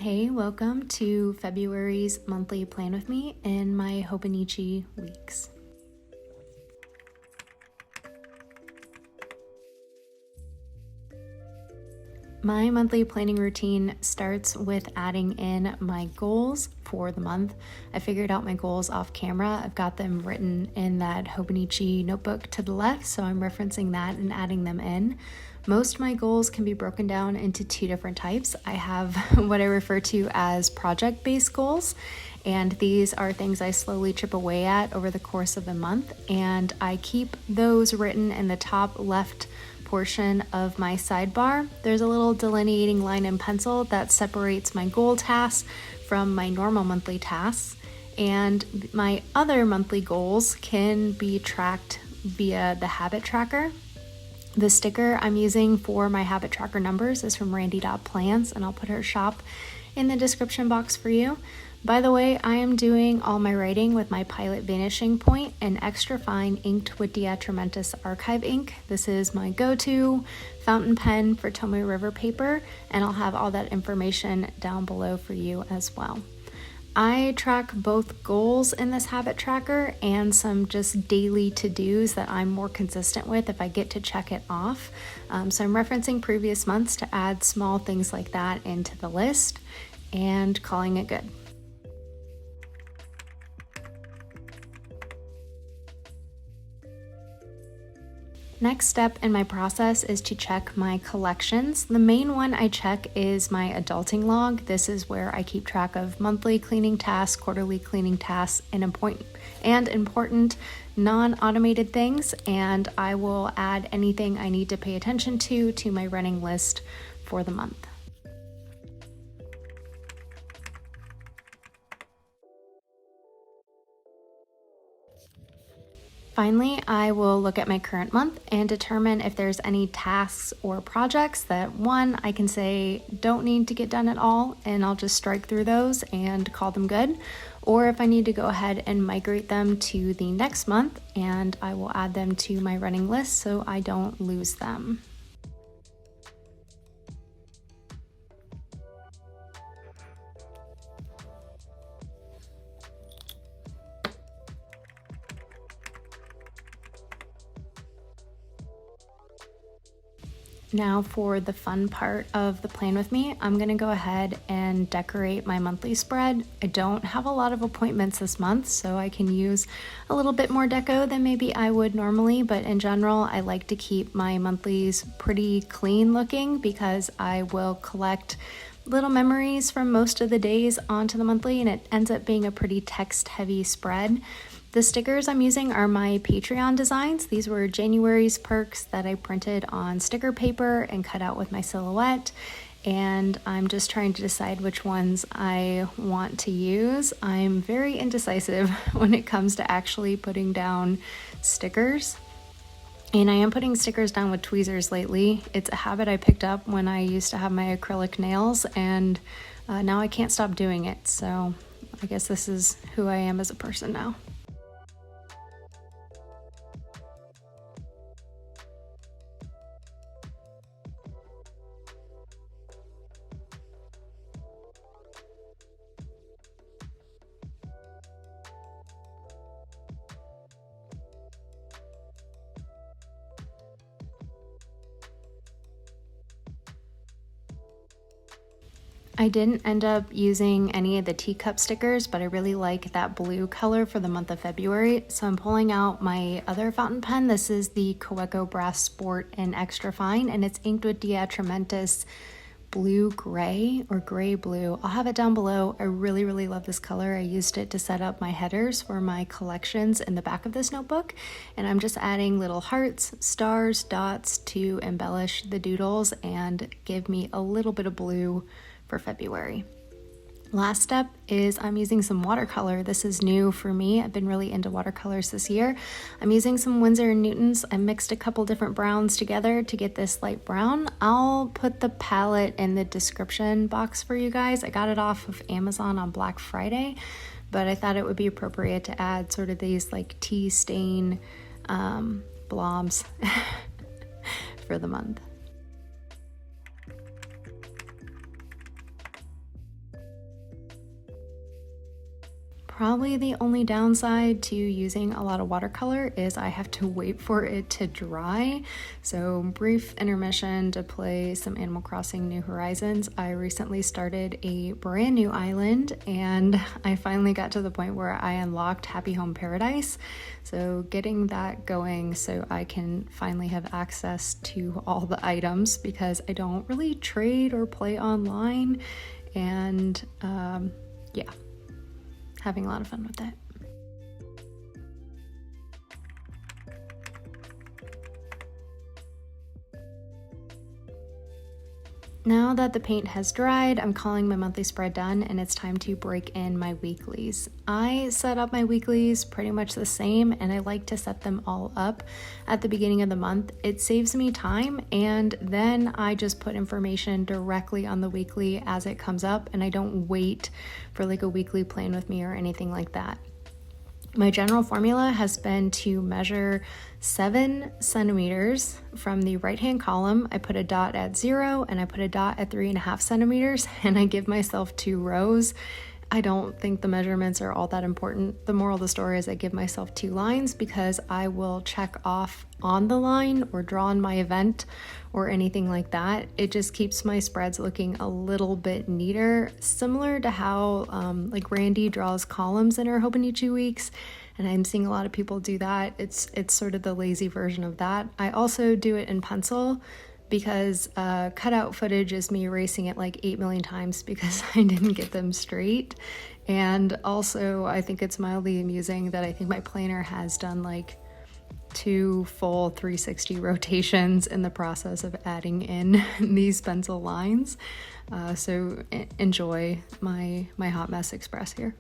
Hey, welcome to February's monthly plan with me in my Hobonichi weeks. My monthly planning routine starts with adding in my goals for the month. I figured out my goals off camera. I've got them written in that Hobonichi notebook to the left, so I'm referencing that and adding them in. Most of my goals can be broken down into two different types. I have what I refer to as project-based goals, and these are things I slowly chip away at over the course of the month, and I keep those written in the top left portion of my sidebar. There's a little delineating line in pencil that separates my goal tasks from my normal monthly tasks, and my other monthly goals can be tracked via the habit tracker. The sticker I'm using for my habit tracker numbers is from Randy.plans, and I'll put her shop in the description box for you. By the way, I am doing all my writing with my Pilot Vanishing Point and extra fine inked with the atramentis archive ink. This is my go-to fountain pen for Tomoe River paper, and I'll have all that information down below for you as well. I track both goals in this habit tracker and some just daily to-dos that I'm more consistent with if I get to check it off. So I'm referencing previous months to add small things like that into the list and calling it good. Next step in my process is to check my collections. The main one I check is my adulting log. This is where I keep track of monthly cleaning tasks, quarterly cleaning tasks, and important non-automated things, and I will add anything I need to pay attention to my running list for the month. Finally, I will look at my current month and determine if there's any tasks or projects that, one, I can say don't need to get done at all, and I'll just strike through those and call them good, or if I need to go ahead and migrate them to the next month, and I will add them to my running list so I don't lose them. Now for the fun part of the plan with me, I'm gonna go ahead and decorate my monthly spread. I don't have a lot of appointments this month, so I can use a little bit more deco than maybe I would normally, but in general, I like to keep my monthlies pretty clean looking because I will collect little memories from most of the days onto the monthly, and it ends up being a pretty text-heavy spread. The stickers I'm using are my Patreon designs. These were January's perks that I printed on sticker paper and cut out with my silhouette, and I'm just trying to decide which ones I want to use. I'm very indecisive when it comes to actually putting down stickers, and I am putting stickers down with tweezers lately. It's a habit I picked up when I used to have my acrylic nails, and now I can't stop doing it, so I guess this is who I am as a person now. I didn't end up using any of the teacup stickers, but I really like that blue color for the month of February. So I'm pulling out my other fountain pen. This is the Kaweco Brass Sport in Extra Fine, and it's inked with the atramentis blue gray or gray blue. I'll have it down below. I really love this color. I used it to set up my headers for my collections in the back of this notebook, and I'm just adding little hearts, stars, dots to embellish the doodles and give me a little bit of blue for February. Last step is I'm using some watercolor. This is new for me. I've been really into watercolors this year. I'm using some Winsor & Newtons. I mixed a couple different browns together to get this light brown. I'll put the palette in the description box for you guys. I got it off of Amazon on Black Friday, but I thought it would be appropriate to add sort of these like tea stain blobs for the month. Probably the only downside to using a lot of watercolor is I have to wait for it to dry. So brief intermission to play some Animal Crossing New Horizons. I recently started a brand new island and I finally got to the point where I unlocked Happy Home Paradise. So getting that going so I can finally have access to all the items, because I don't really trade or play online, and yeah, having a lot of fun with that. Now that the paint has dried, I'm calling my monthly spread done, and it's time to break in my weeklies. I set up my weeklies pretty much the same, and I like to set them all up at the beginning of the month. It saves me time, and then I just put information directly on the weekly as it comes up, and I don't wait for like a weekly plan with me or anything like that. My general formula has been to measure 7 centimeters from the right-hand column. I put a dot at 0 and I put a dot at 3.5 centimeters, and I give myself 2 rows. I don't think the measurements are all that important. The moral of the story is I give myself 2 lines because I will check off on the line or draw on my event or anything like that. It just keeps my spreads looking a little bit neater, similar to how like Randy draws columns in her Hobonichi weeks, and I'm seeing a lot of people do that. It's sort of the lazy version of that. I also do it in pencil, because cutout footage is me erasing it like 8 million times because I didn't get them straight. And also I think it's mildly amusing that I think my planner has done like 2 full 360 rotations in the process of adding in these pencil lines. So enjoy my hot mess express here.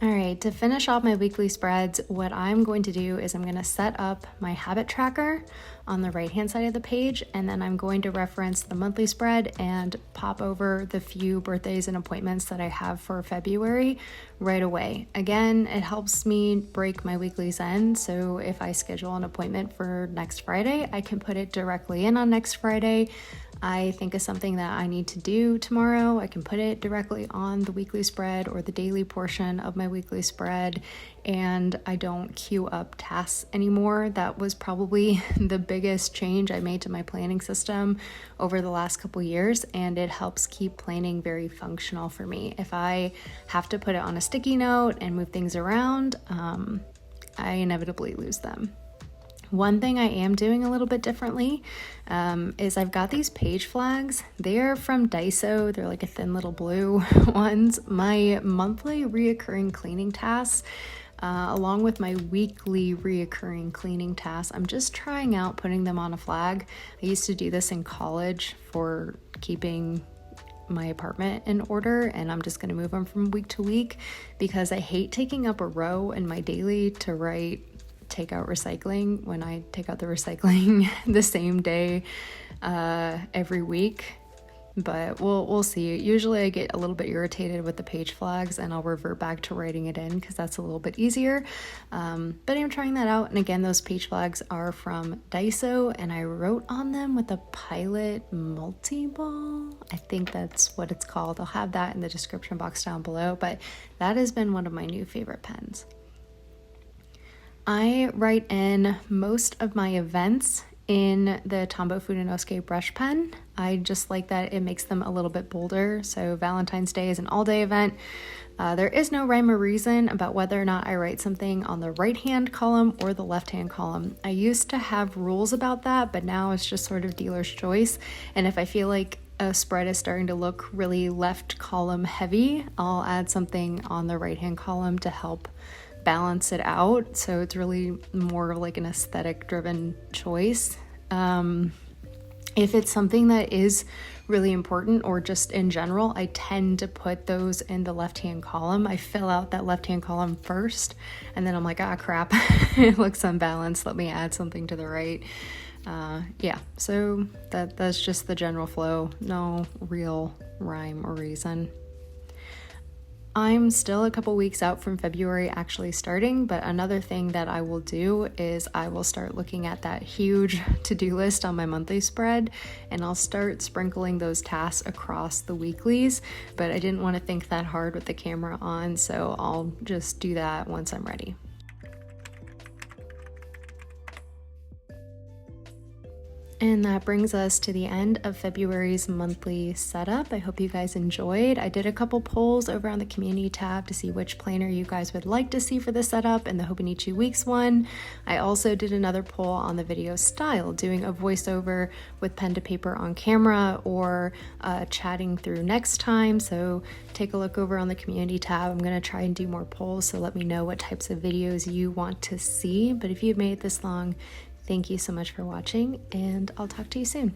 All right, to finish off my weekly spreads, what I'm going to do is I'm going to set up my habit tracker on the right-hand side of the page, and then I'm going to reference the monthly spread and pop over the few birthdays and appointments that I have for February right away. Again, it helps me break my weekly's end, so if I schedule an appointment for next Friday, I can put it directly in on next Friday. I think of something that I need to do tomorrow, I can put it directly on the weekly spread or the daily portion of my weekly spread, and I don't queue up tasks anymore. That was probably the biggest change I made to my planning system over the last couple years, and it helps keep planning very functional for me. If I have to put it on a sticky note and move things around, I inevitably lose them. One thing I am doing a little bit differently is I've got these page flags. They're from Daiso. They're like a thin little blue ones. My monthly reoccurring cleaning tasks, along with my weekly reoccurring cleaning tasks, I'm just trying out putting them on a flag. I used to do this in college for keeping my apartment in order, and I'm just going to move them from week to week because I hate taking up a row in my daily to write take out recycling when I take out the recycling the same day every week. But we'll see. Usually I get a little bit irritated with the page flags and I'll revert back to writing it in because that's a little bit easier. But I'm trying that out, and again, those page flags are from Daiso, and I wrote on them with a Pilot multi-ball. I think that's what it's called. I'll have that in the description box down below, but that has been one of my new favorite pens. I write in most of my events in the Tombow Fudenosuke brush pen. I just like that it makes them a little bit bolder. So Valentine's Day is an all-day event. There is no rhyme or reason about whether or not I write something on the right-hand column or the left-hand column. I used to have rules about that, but now it's just sort of dealer's choice. And if I feel like a spread is starting to look really left column heavy, I'll add something on the right-hand column to help balance it out. So it's really more like an aesthetic driven choice. If it's something that is really important or just in general, I tend to put those in the left-hand column. I fill out that left-hand column first, and then I'm like, ah, crap, it looks unbalanced. Let me add something to the right. Yeah, so that's just the general flow. No real rhyme or reason. I'm still a couple weeks out from February actually starting, but another thing that I will do is I will start looking at that huge to-do list on my monthly spread, and I'll start sprinkling those tasks across the weeklies, but I didn't want to think that hard with the camera on, so I'll just do that once I'm ready. And that brings us to the end of February's monthly setup. I hope you guys enjoyed. I did a couple polls over on the community tab to see which planner you guys would like to see for the setup in the Hobonichi Weeks one. I also did another poll on the video style, doing a voiceover with pen to paper on camera or chatting through next time. So take a look over on the community tab. I'm gonna try and do more polls, so let me know what types of videos you want to see. But if you've made it this long, thank you so much for watching, and I'll talk to you soon.